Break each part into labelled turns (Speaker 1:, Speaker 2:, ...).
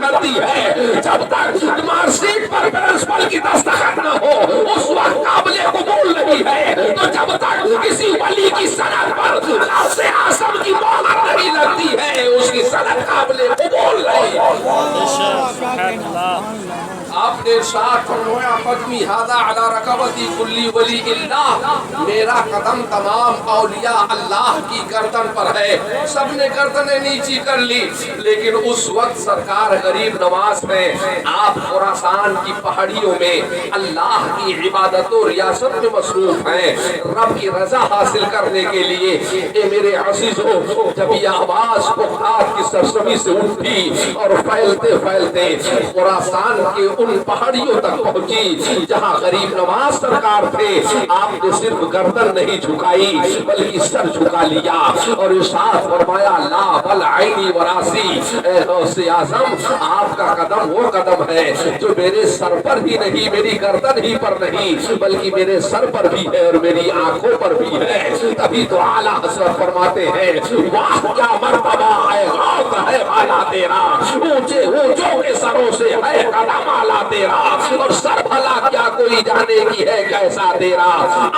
Speaker 1: کرتی ہے، جب تک مارک شیٹ پر پرنسپل کی دستخط نہ ہو اس وقت قابل قبول نہیں ہے، تو جب تک کسی ولی کی سند پر غوث اعظم کی مہر نہیں لگتی ہے اس کی سند قابل قبول نہیں۔ آپ نے ارشاد فرمایا قدمی ھذا علی رکبتی کلی ولی اللہ، میرا قدم تمام اولیاء اللہ کی گردن پر ہے۔ سب نے گردنیں نیچی کر لی، لیکن اس وقت سرکار غریب نواز ہیں، آپ خراسان کی پہاڑیوں میں اللہ کی عبادت و ریاست میں مصروف ہیں رب کی رضا حاصل کرنے کے لیے۔ اے میرے عزیزوں، جب یہ آواز بغداد کی سرزمین سے اٹھی اور پھیلتے پھیلتے خراسان کے ان پہاڑیوں تک پہنچی جہاں غریب نواز سرکار تھے، آپ نے صرف گردن نہیں جھکائی بلکہ سر جھکا لیا اور ارشاد فرمایا لا بل عینی وراسی، اے غوث اعظم آپ کا قدم وہ قدم ہے جو میرے سر پر ہی نہیں، میری گردن ہی پر نہیں بلکہ میرے سر پر بھی ہے اور میری آنکھوں پر بھی ہے۔ تبھی تو اعلیٰ حضرت فرماتے ہیں واہ کیا مرتبہ ہے غوث ہے والا تیرا، اونچے اونچوں کے سروں سے ہے قدم اعلیٰ تیرا، اور سر بھلا کیا کوئی جانے کی ہے کیسا تیرا،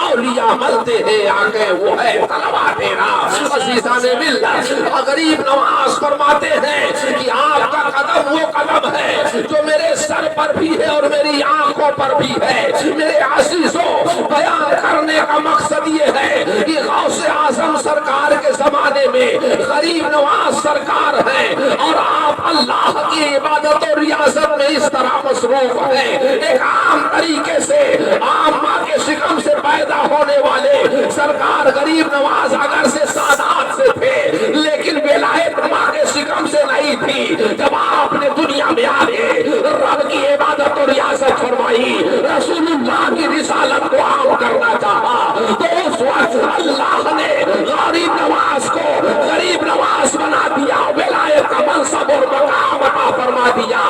Speaker 1: اولیاء ملتے ہیں آنکھیں وہ ہے طلبہ تیرا۔ عزیزان ملت، غریب نواز فرماتے ہیں کہ آپ کا قدم وہ قدم ہے جو میرے سر پر بھی ہے اور میری آنکھوں پر بھی ہے۔ میرے عزیزوں، بیان کرنے کا مقصد یہ ہے کہ غوث اعظم سرکار کے زمانے میں غریب نواز سرکار ہیں اور آپ اللہ کی عبادت اور ریاضت میں اس طرح مصروف ہیں۔ ایک عام طریقے سے عام ماں کے شکم سے پیدا ہونے والے سرکار غریب نواز اگر سے سادات سے تھے لیکن ولایت ماں کے شکم سے نہیں تھی۔ جب آپ نے دنیا میں آگے رب کی عبادت اور ریاضت فرمائی، رسول اللہ کی رسالت کو عام کرنا چاہا، تو اس وقت اللہ نے غریب نواز کو غریب نواز بنا دیا، ولایت کا منصب اور مقام عطا فرما دیا،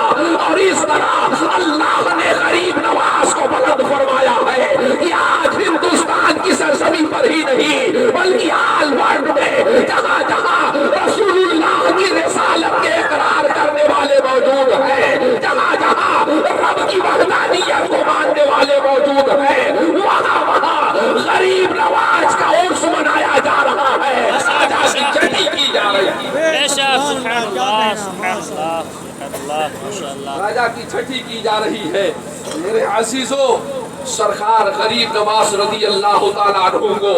Speaker 1: اور اس طرح اللہ نے غریب نواز کو بلند فرمایا ہے کہ آج ہندوستان کی سرزمین پر ہی نہیں بلکہ آل ورلڈ میں جہاں جہاں رسول اللہ کی رسالت کے اقرار کرنے والے موجود ہیں، جہاں جہاں رب کی وحدانیت کو ماننے والے موجود ہیں، وہاں وہاں غریب نواز کا عرس منایا جا رہا ہے، ساجا کی چھٹی کی جا رہی ہے۔ راجہ کی چھٹی کی جا رہی ہے۔ میرے عزیزوں، سرکار غریب نواز رضی اللہ تعالیٰ عنہ کو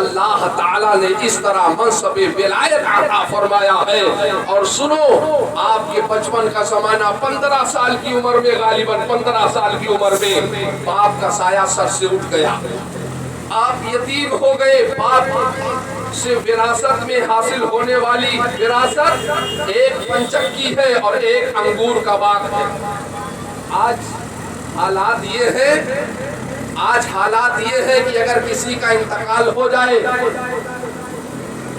Speaker 1: اللہ تعالیٰ نے اس طرح منصب ولایت عطا فرمایا ہے۔ اور سنو، آپ کے بچپن کا زمانہ 15 سال کی عمر میں، غالباً 15 سال کی عمر میں باپ کا سایہ سر سے اٹھ گیا، آپ یتیم ہو گئے۔ باپ سے وراثت میں حاصل ہونے والی وراثت ایک پنچک کی ہے اور ایک انگور کا باغ ہے۔ آج حالات یہ ہے کہ اگر کسی کا انتقال ہو جائے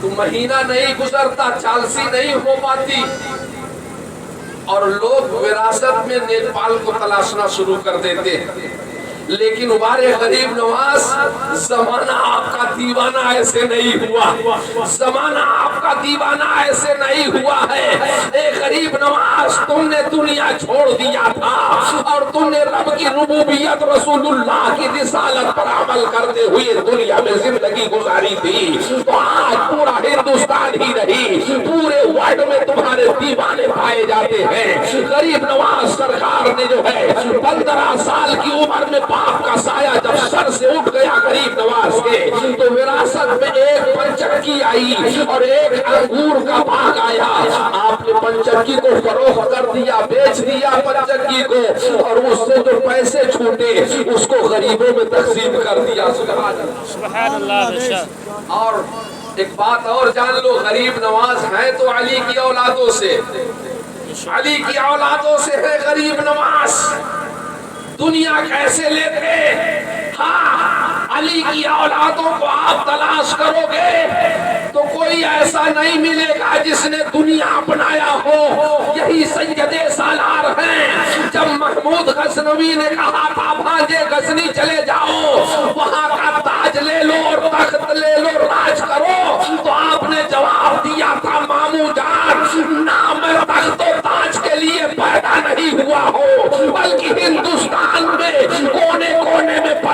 Speaker 1: تو مہینہ نہیں گزرتا، چالسی نہیں ہو پاتی اور لوگ وراثت میں نیپال کو تلاشنا شروع کر دیتے ہیں۔ لیکن ہمارے غریب نواز، زمانہ آپ کا دیوانہ ایسے نہیں ہوا، زمانہ آپ کا دیوانہ ایسے نہیں ہوا ہے۔ اے غریب نواز، تم نے دنیا چھوڑ دیا تھا اور تم نے رب کی ربوبیت رسول اللہ کی رسالت پر عمل کرتے ہوئے دنیا میں زندگی گزاری تھی، تو آج پورا ہندوستان ہی نہیں پورے ورلڈ میں تمہارے دیوانے پائے جاتے ہیں۔ غریب نواز سرکار نے جو ہے 15 سال کی عمر میں باپ کا سایہ جب سر سے اٹھ گیا غریب نواز کے، تو وراثت میں ایک پنچکی آئی اور ایک انگور کا باغ آیا۔ آپ نے پنچکی کو فروخت کر دیا، بیچ دیا پنچکی کو، اور اس سے جو پیسے چھوٹے اس کو غریبوں میں تقسیم کر دیا۔ سبحان اللہ۔ اور ایک بات اور جان لو، غریب نواز ہیں تو علی کی اولادوں سے، علی کی اولادوں سے ہے غریب نواز۔ دنیا کیسے لیتے؟ ہاں، علی کی اولادوں کو آپ تلاش کرو گے تو کوئی ایسا نہیں ملے گا جس نے دنیا اپنایا ہو۔ یہی سید سالار ہیں۔ جب محمود غزنوی نے کہا تھا بھانجے غزنی چلے جاؤ، وہاں کا تاج لے لو اور تخت لے لو، راج کرو، تو آپ نے جواب دیا تھا مامو جان، نہ میں تخت و تاج کے لیے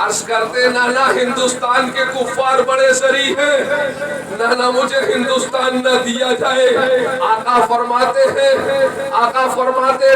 Speaker 1: عرض کرتے نانا ہندوستان کے کفار بڑے سری ہیں، نانا مجھے ہندوستان نہ دیا جائے۔ آقا فرماتے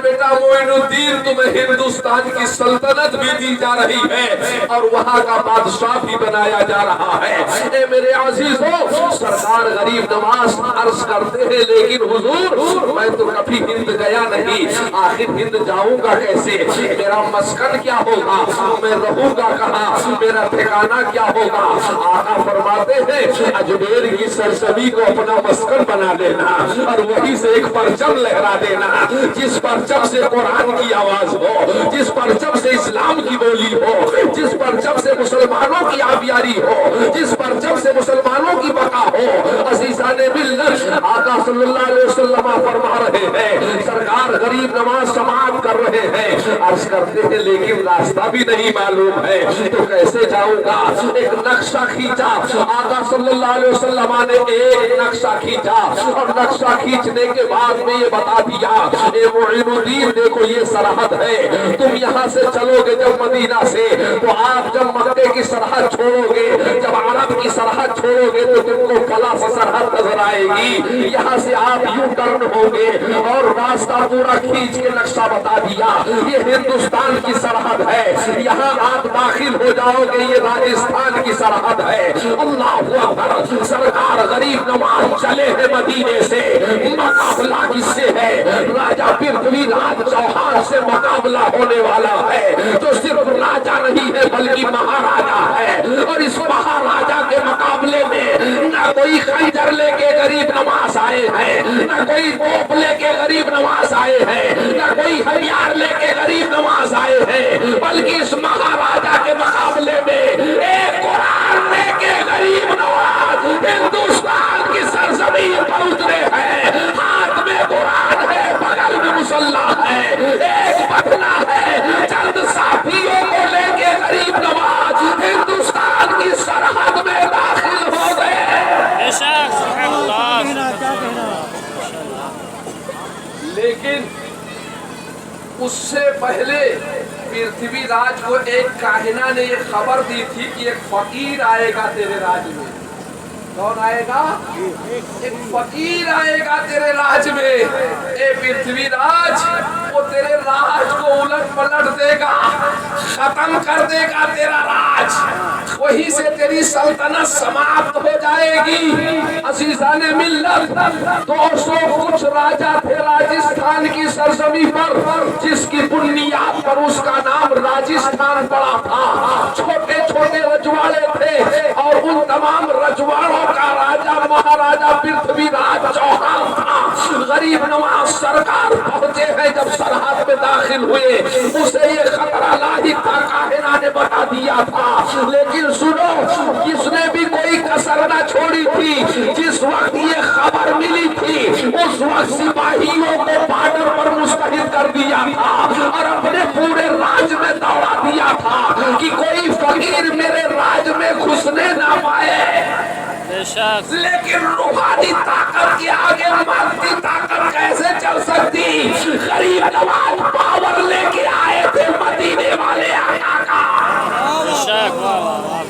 Speaker 1: بیٹا معین الدین تمہیں ہندوستان کی سلطنت بھی دی جا رہی ہے اور وہاں کا بادشاہ بھی بنایا جا رہا ہے۔ اے میرے عزیزوں، سرکار غریب نواز عرض کرتے ہیں لیکن حضور میں تو کبھی ہند گیا نہیں، آخر ہند جاؤں گا کیسے؟ میرا مسکن کیا ہوگا؟ میں رہوں گا کہاں؟ میرا ٹھکانہ کیا ہوگا؟ آقا فرماتے ہیں اجمیر کی سرزمین کو اپنا مسکن بنا لینا اور وہیں سے ایک پرچم لہرا دینا، جس پرچم سے قرآن کی آواز ہو، جس پرچم سے اسلام کی بولی ہو، جس پرچم سے مسلمانوں کی آبیاری ہو، جس پرچم سے مسلمانوں کی بقا ہو۔ عزیزان ملت، آقا صلی اللہ علیہ وسلم فرما رہے ہیں، سرکار غریب نواز سماعت کر رہے ہیں، عرض کرتے ہیں لیکن راستہ بھی نہیں معلوم ہے تو کیسے جاؤں گا؟ ایک نقشہ کھینچا، آقا صلی اللہ علیہ وسلم نے ایک نقشہ کھینچا اور نقشہ کھینچنے کے بعد میں یہ بتا دیا، اے معین الدین دیکھو یہ سرحد ہے، تم یہاں سے چلو گے جب مدینہ سے تو آپ جب مکے کی سرحد چھوڑو گے، جب عرب کی سرحد چھوڑو گے تو تم کو کلا سے سرحد نظر آئے گی، یہاں سے آپ یوں ٹرن ہوں گے اور راستہ پورا کھینچ کے نقشہ بتا دیا، یہ ہندوستان کی سرحد ہے، یہاں آپ داخل ہو جاؤ گے یہ راجستھان کی سرحد ہے۔ اللہ اکبر، سرکار غریب نواز چلے ہیں مدینے سے، مقابلہ کس سے ہے؟ راجہ پرتھوی راج چوہان سے مقابلہ ہونے والا ہے، جو صرف راجہ نہیں ہے بلکہ مہاراجہ ہے، اور اس مہاراجہ کے مقابلے میں نہ کوئی خنجر لے کے غریب نواز آئے ہیں، نہ کوئی توپ لے کے غریب نواز آئے ہیں، نہ کوئی ہتھیار لے کے غریب نواز آئے ہیں، بلکہ اس مہاراجہ کے مقابلے میں ایک قرآن لے کے غریب نواز ہندوستان کی سرزمین پر اترے ہیں، ہاتھ میں قرآن ہے، بغل میں مصلح ہے، ایک بدنہ ہے، چند ساتھیوں کو لے کے غریب نواز ہندوستان کی سرحد میں داخل ہو گئے۔ لیکن اس سے پہلے پرتھوی راج کو ایک کاہنہ نے یہ خبر دی تھی کہ ایک فقیر آئے گا تیرے راج میں۔ کون آئے گا؟ ایک فقیر آئے گا تیرے راج میں۔ اے پرتھوی راج، وہ تیرے راج کو الٹ پلٹ دے گا، ختم کر دے گا تیرا راج، وہیں سے تیری سلطنت سماپت ہو جائے گی۔ عزیزان ملت، 200 کچھ راجہ تھے راجستھان کی سرزمین پر، جس کی بنیاد پر اس کا نام راجستھان پڑا تھا۔ چھوٹے چھوٹے رجواڑے تھے اور ان تمام رجواڑوں کا راجہ مہاراجہ پرتھوی راج چوہان تھا۔ غریب نواز سرکار پہنچے ہیں، جب سرحد میں داخل ہوئے اسے یہ خطرہ لاحق تھا، کاہنہ نے بتا دیا تھا، لیکن سنو، جس نے بھی کوئی کسر نہ چھوڑی تھی، جس وقت یہ خبر ملی تھی اس وقت سپاہیوں کو بارڈر پر مستعد کر دیا تھا اور اپنے پورے راج میں دوڑا دیا تھا کہ کوئی فقیر میرے راج میں گھسنے نہ پائے۔ لیکن روحانی طاقت کے آگے مادی طاقت کیسے چل سکتی؟ غریب نواز پاور لے کے آئے تھے مدینے والے آقا کا،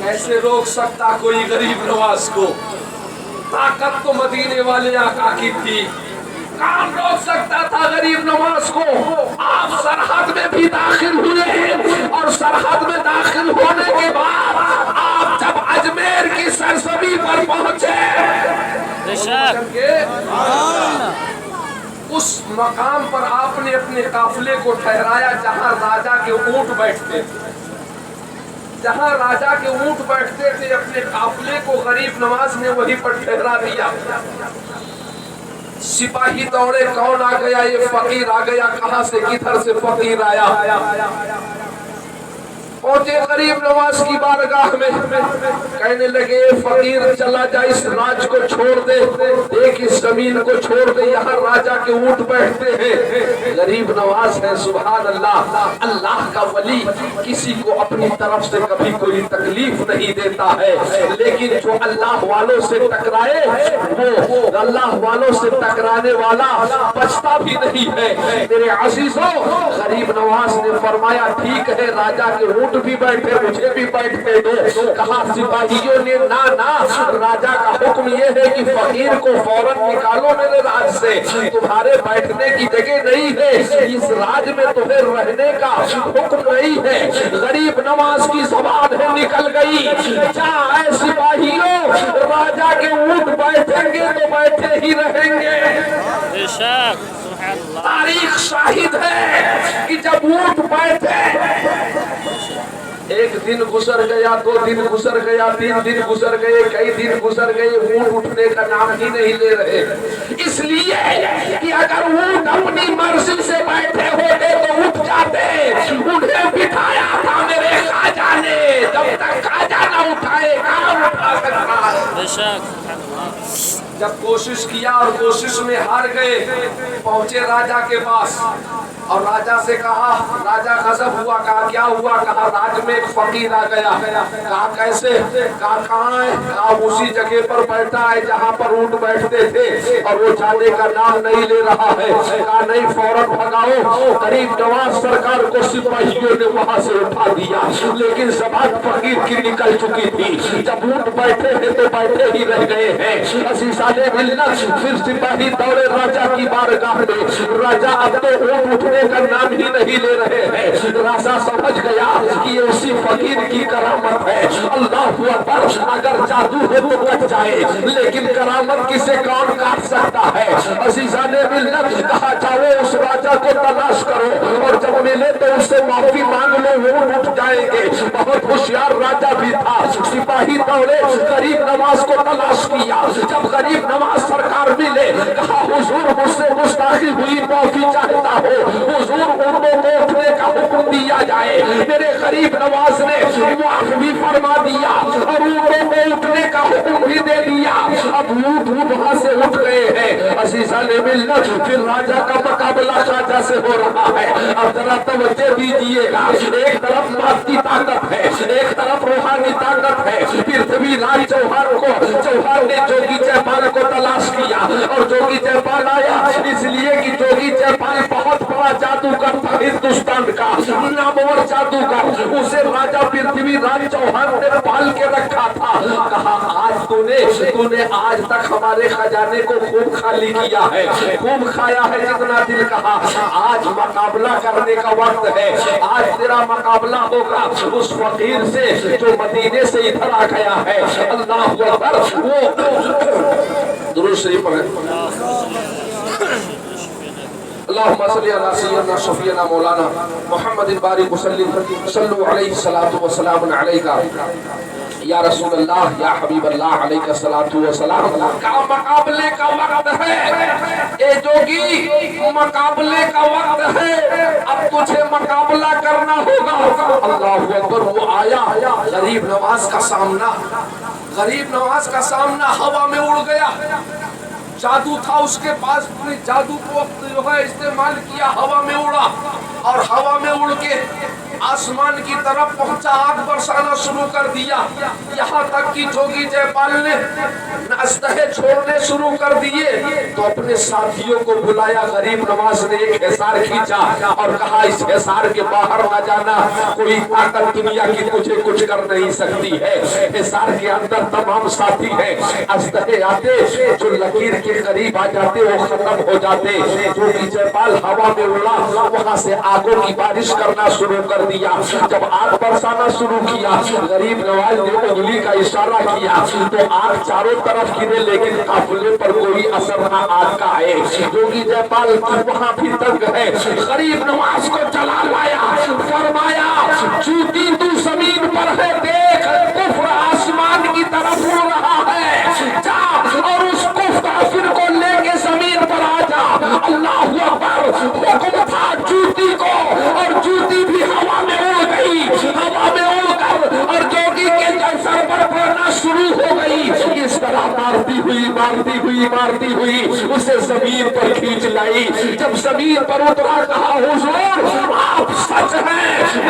Speaker 1: کیسے روک سکتا کوئی غریب نواز کو؟ طاقت تو مدینے والے آقا کی تھی، کام روک سکتا تھا غریب نواز کو؟ آپ سرحد میں بھی داخل ہوئے اور سرحد میں داخل ہونے کے بعد آپ جب اجمیر کی سرزمین پر پہنچے، اس مقام پر آپ نے اپنے قافلے کو ٹھہرایا جہاں راجہ کے اونٹ بیٹھتے تھے، جہاں راجہ کے اونٹ بیٹھتے تھے، اپنے قافلے کو غریب نواز نے وہیں پر ٹھہرا دیا۔ سپاہی دوڑے، کون آ گیا؟ یہ فقیر آ گیا۔ کہاں سے، کدھر سے فقیر آیا؟ پہنچے غریب نواز کی بارگاہ میں، کہنے لگے فقیر چلا جا اس راج کو چھوڑ دے، ایک اس زمین کو چھوڑ دے، یہاں راجا کے اونٹ بیٹھتے ہیں۔ غریب نواز ہے، سبحان اللہ، اللہ کا ولی کسی کو اپنی طرف سے کبھی کوئی تکلیف نہیں دیتا ہے، لیکن جو اللہ والوں سے ٹکرائے وہ اللہ والوں سے ٹکرانے والا بچتا بھی نہیں ہے۔ میرے عزیزوں، غریب نواز نے فرمایا ٹھیک ہے، راجا کے اونٹ بھی بیٹھے، مجھے بھی بیٹھنے دو۔ کہا سپاہیوں نے نا راجا کا حکم یہ ہے کہ فقیر کو فوراً نکالو میرے راج سے، تمہارے بیٹھنے کی جگہ نہیں ہے، اس راج میں تمہیں رہنے کا حکم نہیں ہے۔ غریب نواز کی زبان ہے نکل گئی، جا اے سپاہیوں، راجا کے اونٹ بیٹھیں گے تو بیٹھے ہی رہیں گے۔ تاریخ شاہد ہے کہ جب اونٹ بیٹھے، ایک دن گزر گیا، 2 دن گزر گیا، 3 دن گزر گئے، کئی دن گزر گئے، اونٹ اٹھنے کا نام ہی نہیں لے رہے، اس لیے کہ اگر اونٹ اپنی مرضی سے بیٹھے ہوتے تو اٹھ جاتے۔ انہیں بٹھایا تھا میرے خواجہ نے، جب تک خواجہ نہ اٹھائے کہاں اٹھا سکتا ہے۔ جب کوشش کیا اور کوشش میں ہار گئے، پہنچے راجا کے پاس اور راجا سے کہا، راجا غضب ہوا، کہا کیا ہوا؟ کہا راج میں ایک فقیر آ گیا۔ کہا کیسے؟ کہا کہاں ہے؟ کہا اسی جگہ پر بیٹھا ہے جہاں پر اونٹ بیٹھتے تھے اور وہ جانے کا نام نہیں لے رہا ہے۔ کہا نہیں، فوراً بھگاؤ۔ غریب نواز سرکار کو سپاہیوں نے وہاں سے اٹھا دیا، لیکن زبان فقیر کی نکل چکی تھی۔ جب اونٹ بیٹھے ہیں تو بیٹھے ہی رہ گئے ہیں۔ عزیزان ملت، پھر سپاہی دوڑے راجا کی بارگاہ میں۔ راجا اب تو اونٹ اٹھنے کا نام ہی نہیں لے رہے ہیں۔ راجا سمجھ گیا کہ یہ اسی فقیر کی کرامت ہے۔ اللہ اکبر، اگر جادو ہے تو کٹ جائے، لیکن کرامت کسے کون کاٹ سکتا ہے؟ عزیزان ملت، کہا جاؤ اس راجا کو تلاش کرو اور جب ملے تو اس سے معافی مانگ لو، وہ اٹھ جائیں گے۔ بہت ہوشیار راجا بھی تھا۔ سپاہی دوڑے، غریب نواز کو تلاش کیا۔ جب غریب نواز سرکار ملے، کہا حضور مجھ سے گستاخی ہوئی، معافی چاہتا ہو، حضور اونٹوں کو اٹھنے کا حکم دیا جائے۔ میرے غریب نواز نے معاف بھی فرما دیا اور اونٹوں کو اٹھنے کا حکم بھی دے دیا۔ اب اونٹ وہاں سے اٹھ گئے ہیں۔ عزیزان ملت، پھر راجا کا مقابلہ راجا سے ہو رہا ہے۔ اب ذرا توجہ دیجیے گا، ایک طرف مادی طاقت ہے، ایک طرف روحانی طاقت ہے۔ پرتھوی راج چوہان نے جوگی جیپال کو تلاش کیا اور جوگی جیپال آیا، اس لیے کہ جوگی جیپال بہت بڑا جادوگر تھا ہندوستان کا، نامور جادوگر۔ اسے راجا پرتھوی راج چوہان نے پال کے رکھا تھا۔ کہا آج تو نے آج تک ہمارے خزانے کو خوب خالی کیا ہے، خوب کھایا ہے جتنا دل کہا، آج مقابلہ کرنے کا وقت ہے۔ آج تیرا مقابلہ ہوگا اس فقیر سے جو مدینے سے ادھر آ گیا ہے۔ اللہ اکبر، وہ درود شریف پڑھیں۔ اللہم صلی علی سیدنا شفیعنا مولانا محمد بارک وسلم، صلو علیہ الصلاۃ والسلام علیکہ یا رسول اللہ یا حبیب اللہ علیہ الصلاۃ والسلام۔ کا مقابلے کا وقت ہے، اے جوگی مقابلے کا وقت ہے، اب تجھے مقابلہ کرنا ہوگا۔ اللہ اکبر، وہ آیا، غریب نواز کا سامنا ہوا میں اڑ گیا۔ جادو تھا اس کے پاس، اپنے جادو کو جو ہے استعمال کیا، ہوا میں اڑا اور ہوا میں اڑ کے آسمان کی طرف پہنچا، آگ برسانا شروع کر دیا، یہاں تک کہ جوگی جیپال نے اسلحے چھوڑنے شروع کر دیے تو اپنے ساتھیوں کو بلایا۔ غریب نواز نے ایک حصار کھینچا اور کہا اس حصار کے باہر نہ جانا، کوئی طاقت دنیا کی تجھے کچھ کر نہیں سکتی ہے۔ حصار کے اندر تمام ساتھی ہیں، اسلحے آتے جو لکیر کے قریب آ جاتے وہ ختم ہو جاتے۔ جوگی جیپال ہوا میں اڑا، وہاں سے آگوں کی بارش کرنا شروع کر دیا۔ جب آگ برسانا شروع کیا، غریب نواز نے انگلی کا اشارہ کیا تو آگ چاروں طرف گرے، لیکن قافلے پر کوئی اثر نہ آگ کا ہے۔ جوگی جیپال وہاں بھی تنگ ہے، غریب نواز کو چلا لایا، فرمایا چوٹی تو زمین پر ہے، دیکھ کفر آسمان کی طرف اڑ رہا ہے، جا اور اس کفر کو لے کے زمین پر آ جا۔ اللہ اکبر، حکم تھا جوتی کو اور جوتی بھی ہوا میں اڑ گئی، ہوا میں اڑ کر اور جوگی کے سر پر پڑنا
Speaker 2: مارتی ہوئی اسے زمین پر کھینچ لائی. جب زمین پر اترا کہا حضور آپ سچ ہیں.